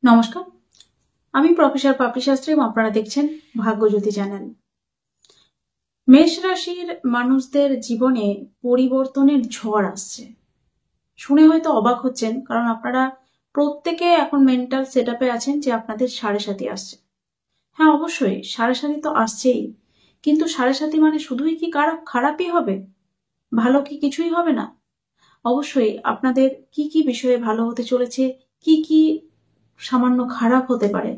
নমস্কার, আমি প্রফেসর পাপড়ি শাস্ত্রী এবং আপনারা দেখছেন ভাগ্যজ্যোতি চ্যানেল। মেষ রাশির মানুষদের জীবনে পরিবর্তনের ঝড় আসছে। শুনে হয়তো অবাক হচ্ছেন, কারণ আপনারা প্রত্যেকে এখন মেন্টাল সেট আপে আছেন যে আপনাদের সাড়ে সাথী আসছে। হ্যাঁ, অবশ্যই সাড়ে সাথী তো আসছেই, কিন্তু সাড়ে সাথী মানে শুধুই কি খারাপই হবে? ভালো কি কিছুই হবে না? অবশ্যই আপনাদের কি কি বিষয়ে ভালো হতে চলেছে, কি কি সামান্য খারাপ হতে পারে,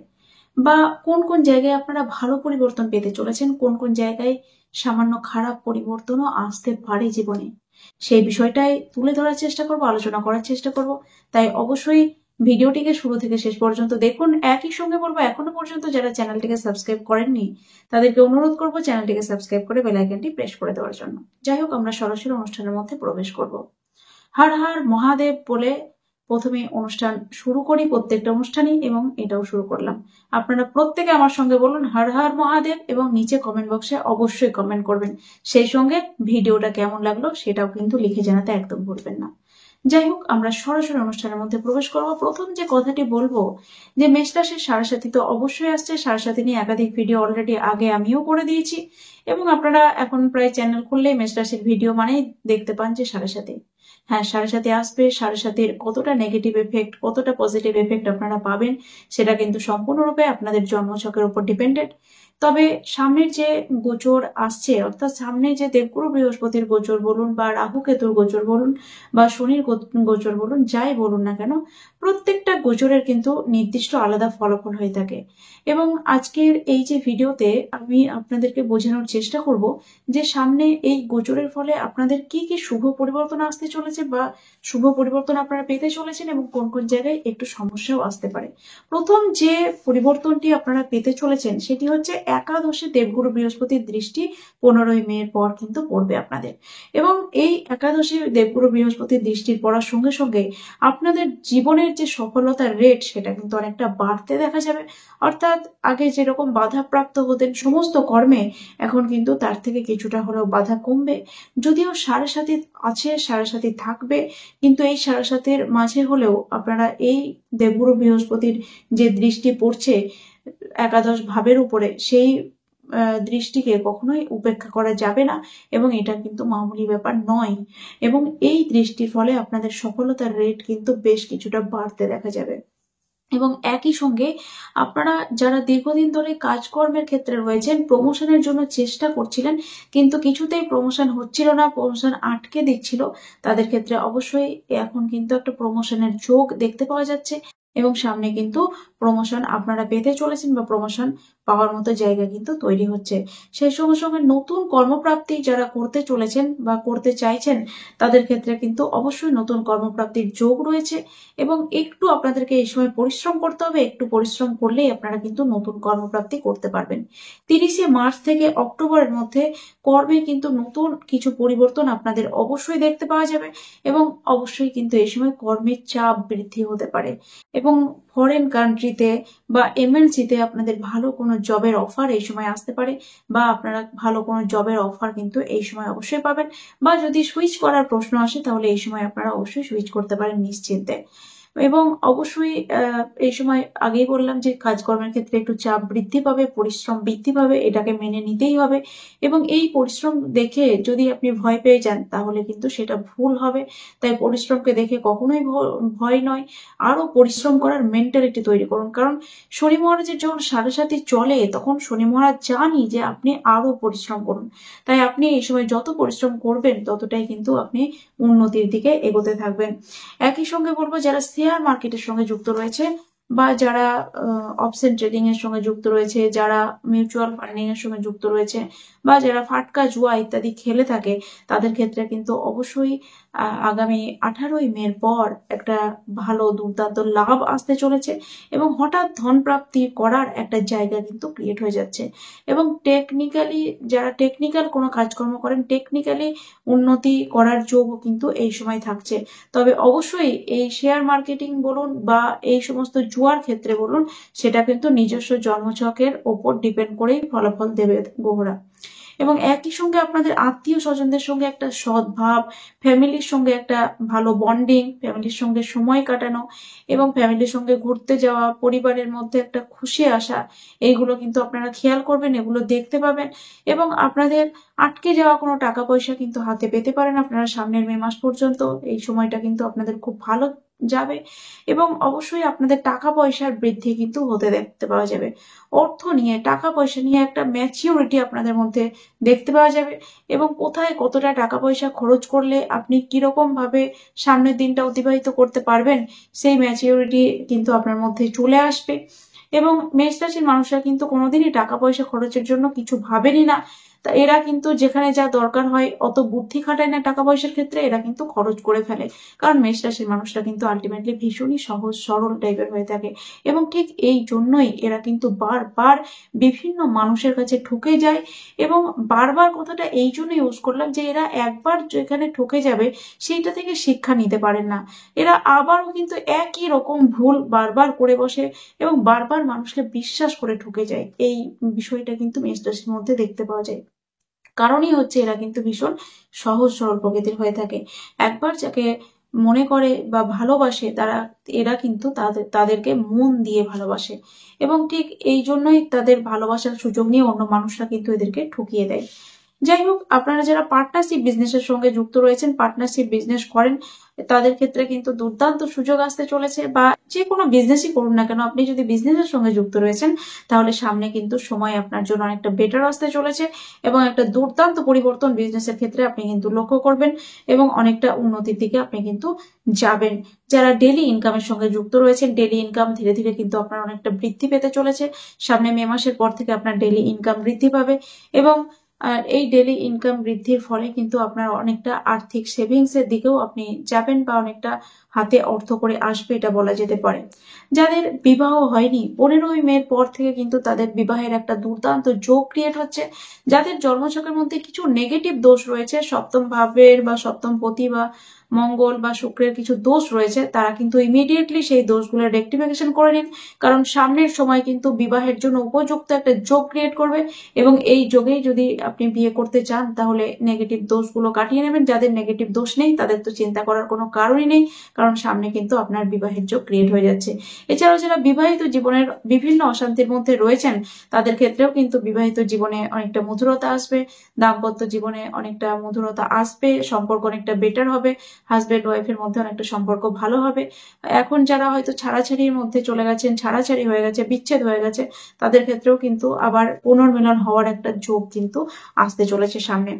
বা কোন কোন জায়গায় আপনারা ভালো পরিবর্তন পেতে চলেছেন, কোন কোন জায়গায় সামান্য খারাপ পরিবর্তনও আসতে পারে জীবনে, সেই বিষয়টাই তুলে ধরার চেষ্টা করব, আলোচনা করার চেষ্টা করব। তাই অবশ্যই ভিডিওটিকে শুরু থেকে শেষ পর্যন্ত দেখুন। একই সঙ্গে বলবো, এখনো পর্যন্ত যারা চ্যানেলটিকে সাবস্ক্রাইব করেননি তাদেরকে অনুরোধ করব চ্যানেলটিকে সাবস্ক্রাইব করে বেল আইকনটি প্রেস করে দেওয়ার জন্য। যাই হোক, আমরা সরাসরি অনুষ্ঠানের মধ্যে প্রবেশ করব। হর হর মহাদেব বলে প্রথমে অনুষ্ঠান শুরু করি, প্রত্যেকটা অনুষ্ঠানই, এবং এটাও শুরু করলাম। আপনারা প্রত্যেকে আমার সঙ্গে বলুন হর হর মহাদেব, এবং নিচে কমেন্ট বক্সে অবশ্যই কমেন্ট করবেন। সেই সঙ্গে ভিডিওটা কেমন লাগলো সেটাও কিন্তু লিখে জানাতে একদম ভুলবেন না। যাই হোক, আমরা সরাসরি অনুষ্ঠানের মধ্যে প্রবেশ করব। প্রথম যে কথাটি বলবো, যে মেষ রাশির সাড়ে সাথী তো অবশ্যই আসছে। সাড়ে সাথী নিয়ে একাধিক ভিডিও অলরেডি আগে আমিও করে দিয়েছি, এবং আপনারা এখন প্রায় চ্যানেল খুললেই মেষ রাশির ভিডিও মানেই দেখতে পান যে সাড়ে সাথী। হ্যাঁ, সাড়ে সাথে আসবে। সাড়ে সাথের কতটা নেগেটিভ এফেক্ট, কতটা পজিটিভ এফেক্ট আপনারা পাবেন, সেটা কিন্তু সম্পূর্ণরূপে আপনাদের জন্মছকের উপর ডিপেন্ডেন্ট। তবে সামনের যে গোচর আসছে, অর্থাৎ সামনে যে দেবগুরু বৃহস্পতির গোচর বলুন, বা রাহু কেতুর গোচর বলুন, বা শনির গোচর বলুন, যাই বলুন না কেন, প্রত্যেকটা গোচরের কিন্তু নির্দিষ্ট আলাদা ফলাফল হয়ে থাকে। এবং আজকের এই যে ভিডিওতে আমি আপনাদেরকে বোঝানোর চেষ্টা করব যে সামনে এই গোচরের ফলে আপনাদের কি কি শুভ পরিবর্তন আসতে চলেছে, বা শুভ পরিবর্তন আপনারা পেতে চলেছেন, এবং কোন কোন জায়গায় একটু সমস্যাও আসতে পারে। প্রথম যে পরিবর্তনটি আপনারা পেতে চলেছেন সেটি হচ্ছে একাদশে দেবগুরু বৃহস্পতির দৃষ্টি 15ই মের পর কিন্তু পড়বে আপনাদের। এবং এই একাদশে দেবগুরু বৃহস্পতির দৃষ্টির পড়ার সঙ্গে সঙ্গে আপনাদের জীবনের যে সফলতার রেট, সেটা কিন্তু অনেকটা বাড়তে দেখা যাবে। অর্থাৎ আগে যেরকম বাধাপ্রাপ্ত হতেন সমস্ত কর্মে, এখন কিন্তু তার থেকে কিছুটা হলেও বাধা কমবে। যদিও সাড়ে সাথী আছে, সাড়ে সাথী থাকবে, কিন্তু এই সাড়ে সাথীর মাঝে হলেও আপনারা এই দেবগুরু বৃহস্পতির যে দৃষ্টি পড়ছে একাদশ ভাবের উপরে, সেই দৃষ্টিকে কখনোই উপেক্ষা করা যাবে না, এবং এটা কিন্তু মামুলি ব্যাপার নয়। এবং এই দৃষ্টির ফলে আপনাদের সফলতার রেট কিন্তু বেশ কিছুটা বাড়তে দেখা যাবে। এবং একই সঙ্গে আপনারা যারা দীর্ঘদিন ধরে কাজকর্মের ক্ষেত্রে রয়েছেন, প্রমোশনের জন্য চেষ্টা করছিলেন, কিন্তু কিছুতেই প্রমোশন হচ্ছিল না, প্রমোশন আটকে দিচ্ছিল, তাদের ক্ষেত্রে অবশ্যই এখন কিন্তু একটা প্রমোশনের যোগ দেখতে পাওয়া যাচ্ছে। এবং সামনে কিন্তু প্রমোশন আপনারা পেতে চলেছেন, বা প্রমোশন পাওয়ার মতো জায়গা কিন্তু তৈরি হচ্ছে। সেই সঙ্গে সঙ্গে নতুন কর্মপ্রাপ্তি যারা করতে চলেছেন বা করতে চাইছেন, তাদের ক্ষেত্রে কিন্তু অবশ্যই নতুন কর্মপ্রাপ্তির যোগ রয়েছে। এবং একটু আপনাদেরকে এই সময় পরিশ্রম করতে হবে, একটু পরিশ্রম করলেই আপনারা কিন্তু নতুন কর্মপ্রাপ্তি করতে পারবেন। 30শে মার্চ থেকে অক্টোবরের মধ্যে কর্মে কিন্তু নতুন কিছু পরিবর্তন আপনাদের অবশ্যই দেখতে পাওয়া যাবে, এবং অবশ্যই কিন্তু এই সময় কর্মের চাপ বৃদ্ধি হতে পারে। এবং ফরেন কান্ট্রিতে বা এমএনসিতে আপনাদের ভালো কোনো জবের অফার এই সময় আসতে পারে, বা আপনারা ভালো কোনো জবের অফার কিন্তু এই সময় অবশ্যই পাবেন। বা যদি সুইচ করার প্রশ্ন আসে, তাহলে এই সময় আপনারা অবশ্যই সুইচ করতে পারেন নিশ্চিন্তে। এবং অবশ্যই এই সময় আগেই বললাম যে কাজকর্মের ক্ষেত্রে একটু চাপ বৃদ্ধি পাবে, পরিশ্রম বৃদ্ধি পাবে, এটাকে মেনে নিতেই হবে। এবং এই পরিশ্রম দেখে যদি আপনি ভয় পেয়ে যান, তাহলে কিন্তু সেটা ভুল হবে। তাই পরিশ্রমকে দেখে কখনোই ভয় নয়, আরো পরিশ্রম করার মেন্টালিটি তৈরি করুন। কারণ শনি মহারাজের যখন সাড়ে সাথে চলে, তখন শনি মহারাজ জানি যে আপনি আরো পরিশ্রম করুন। তাই আপনি এই সময় যত পরিশ্রম করবেন, ততটাই কিন্তু আপনি উন্নতির দিকে এগোতে থাকবেন। একই সঙ্গে বলবো, যারা শেয়ার মার্কেটের সঙ্গে যুক্ত রয়েছে, বা যারা অপশন ট্রেডিং এর সঙ্গে যুক্ত রয়েছে, যারা মিউচুয়াল ফান্ডিং এর সঙ্গে যুক্ত রয়েছে, বা যারা ফাটকা জুয়া ইত্যাদি খেলে থাকে, তাদের ক্ষেত্রে কিন্তু অবশ্যই আগামী 18ই মের পর একটা ভালো দুর্দান্ত লাভ আসতে চলেছে, এবং হঠাৎ ধন প্রাপ্তি করার একটা জায়গা কিন্তু ক্রিয়েট হয়ে যাচ্ছে। এবং টেকনিক্যালি যারা টেকনিক্যাল কোনো কাজকর্ম করেন, টেকনিক্যালি উন্নতি করার যোগও কিন্তু এই সময় থাকছে। তবে অবশ্যই এই শেয়ার মার্কেটিং বলুন বা এই সমস্ত জুয়ার ক্ষেত্রে বলুন, সেটা কিন্তু নিজস্ব জন্মছকের ওপর ডিপেন্ড করেই ফলাফল দেবে গ্রহরা। এবং একই সঙ্গে আপনাদের আত্মীয় স্বজনদের সঙ্গে একটা সদ্ভাব, ফ্যামিলির সঙ্গে একটা ভালো বন্ডিং, ফ্যামিলির সঙ্গে সময় কাটানো এবং ফ্যামিলির সঙ্গে ঘুরতে যাওয়া, পরিবারের মধ্যে একটা খুশি আসা, এইগুলো কিন্তু আপনারা খেয়াল করবেন, এগুলো দেখতে পাবেন। এবং আপনাদের আটকে যাওয়া কোনো টাকা পয়সা কিন্তু হাতে পেতে পারেন আপনারা সামনের মে মাস পর্যন্ত। এই সময়টা কিন্তু আপনাদের খুব ভালো যাবে এবং অবশ্যই আপনাদের টাকা পয়সার বৃদ্ধি কিন্তু হতে দেখতে পাওয়া যাবে। অর্থ নিয়ে, টাকা পয়সা নিয়ে একটা ম্যাচিউরিটি আপনাদের মধ্যে দেখতে পাওয়া যাবে এবং কোথায় কতটা টাকা পয়সা খরচ করলে আপনি কিরকম ভাবে সামনের দিনটা অতিবাহিত করতে পারবেন, সেই ম্যাচিউরিটি কিন্তু আপনার মধ্যে চলে আসবে। এবং মেষ রাশির মানুষরা কিন্তু কোনোদিনই টাকা পয়সা খরচের জন্য কিছু ভাবেনি না। তা এরা কিন্তু যেখানে যা দরকার হয় অত বুদ্ধি খাটায় না টাকা পয়সার ক্ষেত্রে, এরা কিন্তু খরচ করে ফেলে। কারণ মেষ রাশির মানুষরা কিন্তু আলটিমেটলি ভীষণই সহজ সরল টাইপের হয়ে থাকে এবং ঠিক এই জন্যই এরা কিন্তু বারবার বিভিন্ন মানুষের কাছে ঠকে যায়। এবং বারবার কথাটা এই জন্য ইউজ করলাম যে এরা একবার যেখানে ঠকে যাবে সেইটা থেকে শিক্ষা নিতে পারেন না। এরা আবারও কিন্তু একই রকম ভুল বারবার করে বসে এবং বারবার মানুষকে বিশ্বাস করে ঠকে যায়। এই বিষয়টা কিন্তু মেষ রাশির মধ্যে দেখতে পাওয়া যায়। কারণই হচ্ছে এরা কিন্তু ভীষণ সহজ সরল প্রকৃতির হয়ে থাকে। একবার যাকে মনে করে বা ভালোবাসে এরা কিন্তু তাদেরকে মন দিয়ে ভালোবাসে এবং ঠিক এই জন্যই তাদের ভালোবাসার সুযোগ নিয়ে অন্য মানুষরা কিন্তু এদেরকে ঠকিয়ে দেয়। যাই হোক, আপনারা যারা পার্টনারশিপ বিজনেসের সঙ্গে যুক্ত রয়েছেন, পার্টনারশিপ বিজনেস করেন, তাদের ক্ষেত্রে কিন্তু দুর্দান্ত সুযোগ আসতে চলেছে। বা যে কোনো বিজনেসই করুন না কেন, আপনি যদি বিজনেসের সঙ্গে যুক্ত রয়েছেন তাহলে সামনে কিন্তু সময় আপনার জন্য অনেকটা বেটার আসতে চলেছে এবং একটা দুর্দান্ত পরিবর্তন বিজনেসের ক্ষেত্রে আপনি কিন্তু লক্ষ্য করবেন এবং অনেকটা উন্নতির দিকে আপনি কিন্তু যাবেন। যারা ডেলি ইনকামের সঙ্গে যুক্ত রয়েছেন, ডেলি ইনকাম ধীরে ধীরে কিন্তু আপনার অনেকটা বৃদ্ধি পেতে চলেছে। সামনে মে মাসের পর থেকে আপনার ডেলি ইনকাম বৃদ্ধি পাবে এবং আর এই ডেলি ইনকাম বৃদ্ধির ফলে কিন্তু আপনার অনেকটা আর্থিক সেভিংস এর দিকেও আপনি যাবেন বা অনেকটা হাতে অর্থ করে আসবে, এটা বলা যেতে পারে। যাদের বিবাহ হয়নি 15ই মের পর থেকে কিন্তু তাদের বিবাহের একটা দুর্দান্ত যোগ ক্রিয়েট হচ্ছে। যাদের জন্মছকের মধ্যে কিছু নেগেটিভ দোষ রয়েছে, সপ্তম ভাবের বা সপ্তম পতি বা মঙ্গল বা শুক্রের কিছু দোষ রয়েছে, তারা কিন্তু ইমিডিয়েটলি সেই দোষগুলোর রেকটিফিকেশন করে নিন। কারণ সামনের সময় কিন্তু বিবাহের জন্য উপযুক্ত একটা যোগ ক্রিয়েট করবে এবং এই যোগেই যদি আপনি বিয়ে করতে চান তাহলে নেগেটিভ দোষগুলো কাটিয়ে নেবেন। যাদের নেগেটিভ দোষ নেই তাদের তো চিন্তা করার কোনো কারণই নেই, কারণ সামনে কিন্তু আপনার বিবাহের যোগ ক্রিয়েট হয়ে যাচ্ছে। এছাড়াও যারা বিবাহিত জীবনের বিভিন্ন অশান্তির মধ্যে রয়েছেন তাদের ক্ষেত্রেও কিন্তু বিবাহিত জীবনে অনেকটা মধুরতা আসবে, দাম্পত্য জীবনে অনেকটা মধুরতা আসবে, সম্পর্ক অনেকটা বেটার হবে, হাজবেন্ড ওয়াইফের মধ্যে অনেকটা সম্পর্ক ভালো হবে। এখন যারা হয়তো ছাড়াছাড়ির মধ্যে চলে গেছেন, ছাড়াছাড়ি হয়ে গেছে, বিচ্ছেদ হয়ে গেছে, তাদের ক্ষেত্রেও কিন্তু আবার পুনর্মিলন হওয়ার একটা যোগ কিন্তু আসতে চলেছে সামনে।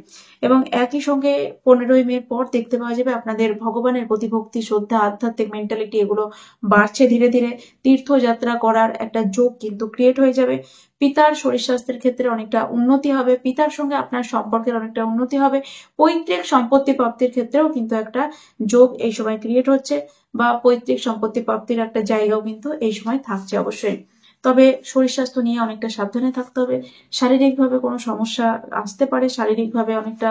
এবং একই সঙ্গে 15ই মের পর দেখতে পাওয়া যাবে আপনাদের ভগবানের প্রতি ভক্তি, শ্রদ্ধা, আধ্যাত্মিক মেন্টালিটি এগুলো বাড়ছে ধীরে ধীরে। তীর্থযাত্রা করার একটা যোগ কিন্তু ক্রিয়েট হয়ে যাবে। পিতার শরীর স্বাস্থ্যের ক্ষেত্রে অনেকটা উন্নতি হবে, পিতার সঙ্গে আপনার সম্পর্কের অনেকটা উন্নতি হবে। পৈতৃক সম্পত্তি প্রাপ্তির ক্ষেত্রেও কিন্তু একটা যোগ এই সময় ক্রিয়েট হচ্ছে বা পৈতৃক সম্পত্তি প্রাপ্তির একটা জায়গাও কিন্তু এই সময় থাকছে অবশ্যই। তবে শরীর স্বাস্থ্য নিয়ে অনেকটা সাবধানে থাকতে হবে। শারীরিকভাবে কোনো সমস্যা আসতে পারে, শারীরিকভাবে অনেকটা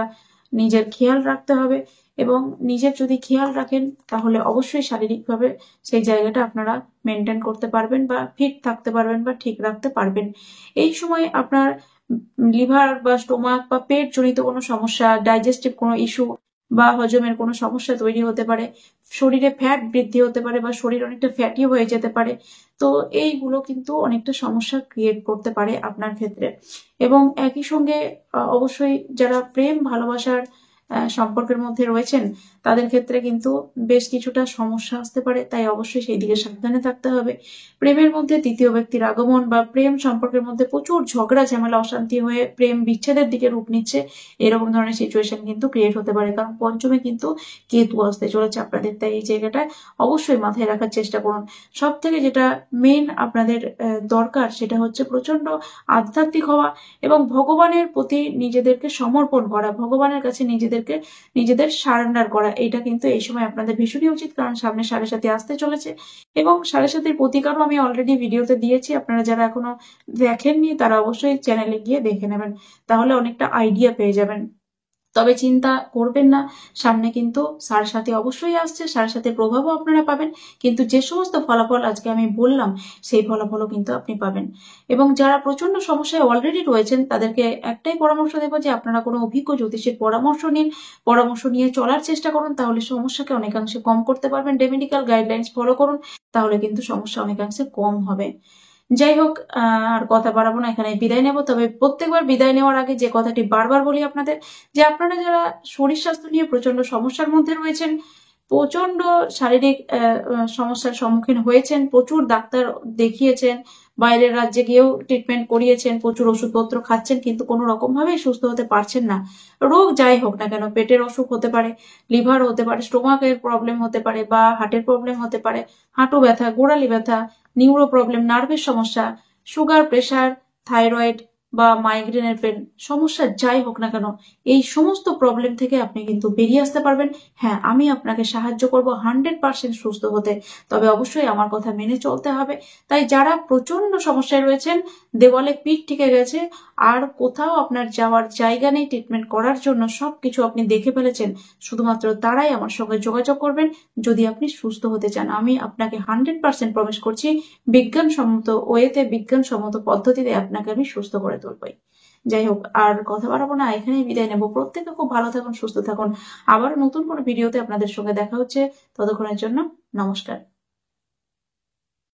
নিজের খেয়াল রাখতে হবে এবং নিজের যদি খেয়াল রাখেন তাহলে অবশ্যই শারীরিকভাবে সেই জায়গাটা আপনারা মেনটেন করতে পারবেন বা ফিট থাকতে পারবেন বা ঠিক রাখতে পারবেন। এই সময় আপনার লিভার বা স্টোমাক বা পেট জনিত কোনো সমস্যা, ডাইজেস্টিভ কোনো ইস্যু বা হজমের কোনো সমস্যা তৈরি হতে পারে, শরীরে ফ্যাট বৃদ্ধি হতে পারে বা শরীর অনেকটা ফ্যাটি হয়ে যেতে পারে। তো এইগুলো কিন্তু অনেকটা সমস্যা ক্রিয়েট করতে পারে আপনার ক্ষেত্রে। এবং একই সঙ্গে অবশ্যই যারা প্রেম ভালোবাসার সম্পর্কের মধ্যে রয়েছেন তাদের ক্ষেত্রে কিন্তু বেশ কিছুটা সমস্যা আসতে পারে, তাই অবশ্যই সেই দিকে সাবধানে থাকতে হবে। প্রেমের মধ্যে তৃতীয় ব্যক্তির আগমন বা প্রেম সম্পর্কের মধ্যে প্রচুর ঝগড়া ঝামেলা অশান্তি হয়ে প্রেম বিচ্ছেদের দিকে রূপ নিচ্ছে, এরকম ধরনের সিচুয়েশন কিন্তু ক্রিয়েট হতে পারে। কারণ পঞ্চমে কিন্তু কেতু আসতে চলেছে আপনাদের, তাই এই জায়গাটা অবশ্যই মাথায় রাখার চেষ্টা করুন। সব থেকে যেটা মেন আপনাদের দরকার সেটা হচ্ছে প্রচন্ড আধ্যাত্মিক হওয়া এবং ভগবানের প্রতি নিজেদেরকে সমর্পণ করা, ভগবানের কাছে নিজেদের সারেন্ডার করা। এটা কিন্তু এই সময় আপনাদের ভীষণই উচিত, কারণ সামনে 7.5 আসতে চলেছে এবং 7.5 প্রতিকারও আমি অলরেডি ভিডিওতে দিয়েছি। আপনারা যারা এখনো দেখেননি তারা অবশ্যই চ্যানেলে গিয়ে দেখে নেবেন, তাহলে অনেকটা আইডিয়া পেয়ে যাবেন। তবে চিন্তা করবেন না, সামনে কিন্তু সাড়ে অবশ্যই আসছে, সাড়ে প্রভাবও আপনারা পাবেন, কিন্তু যে সমস্ত ফলাফল আজকে আমি বললাম সেই ফলাফলও কিন্তু আপনি পাবেন। এবং যারা প্রচন্ড সমস্যায় অলরেডি রয়েছেন তাদেরকে একটাই পরামর্শ দেবো যে আপনারা কোনো অভিজ্ঞ জ্যোতিষের পরামর্শ নিন, পরামর্শ নিয়ে চলার চেষ্টা করুন, তাহলে সমস্যাকে অনেকাংশে কম করতে পারবেন। মেডিকেল গাইডলাইন্স ফলো করুন, তাহলে কিন্তু সমস্যা অনেকাংশে কম হবে। যাই হোক, আর কথা বাড়াবো না, এখানে বিদায় নেব। তবে প্রত্যেকবার বিদায় নেওয়ার আগে যে কথাটি বারবার বলি আপনাদের, যে আপনারা যারা শরীর স্বাস্থ্য নিয়ে প্রচন্ড সমস্যার মধ্যে রয়েছেন, প্রচন্ড শারীরিক সমস্যার সম্মুখীন হয়েছেন, প্রচুর ডাক্তার দেখিয়েছেন, বাইরের রাজ্যে গিয়েও ট্রিটমেন্ট করিয়েছেন, প্রচুর ওষুধপত্র খাচ্ছেন, কিন্তু কোনো রকম ভাবেই সুস্থ হতে পারছেন না। রোগ যাই হোক না কেন, পেটের অসুখ হতে পারে, লিভার হতে পারে, স্টোমাকের প্রবলেম হতে পারে, বা হার্টের প্রবলেম হতে পারে, হাঁটু ব্যথা, গোড়ালি ব্যথা, নিউরো প্রবলেম, নার্ভের সমস্যা, সুগার, প্রেশার, থাইরয়েড বা মাইগ্রেনের পেন সমস্যা যাই হোক না কেন, এই সমস্ত প্রবলেম থেকে আপনি কিন্তু বেরিয়ে আসতে পারবেন। হ্যাঁ, আমি আপনাকে সাহায্য করব 100% সুস্থ হতে, তবে অবশ্যই আমার কথা মেনে চলতে হবে। তাই যারা প্রচন্ড সমস্যায় রয়েছেন, দেওয়ালে পিঠ ঠেকে গেছে, আর কোথাও আপনার যাওয়ার জায়গা নেই ট্রিটমেন্ট করার জন্য, সবকিছু আপনি দেখে ফেলেছেন, শুধুমাত্র তারাই আমার সঙ্গে যোগাযোগ করবেন যদি আপনি সুস্থ হতে চান। আমি আপনাকে 100% প্রমিস করছি, বিজ্ঞানসম্মত ওয়েতে, বিজ্ঞানসম্মত পদ্ধতিতে আপনাকে আমি সুস্থ করে তুলবই। যাই হোক, আর কথা বাড়াবো না, এখানেই বিদায় নেব। প্রত্যেকে খুব ভালো থাকুন, সুস্থ থাকুন। আবার নতুন কোনো ভিডিওতে আপনাদের সঙ্গে দেখা হচ্ছে, ততক্ষণের জন্য নমস্কার।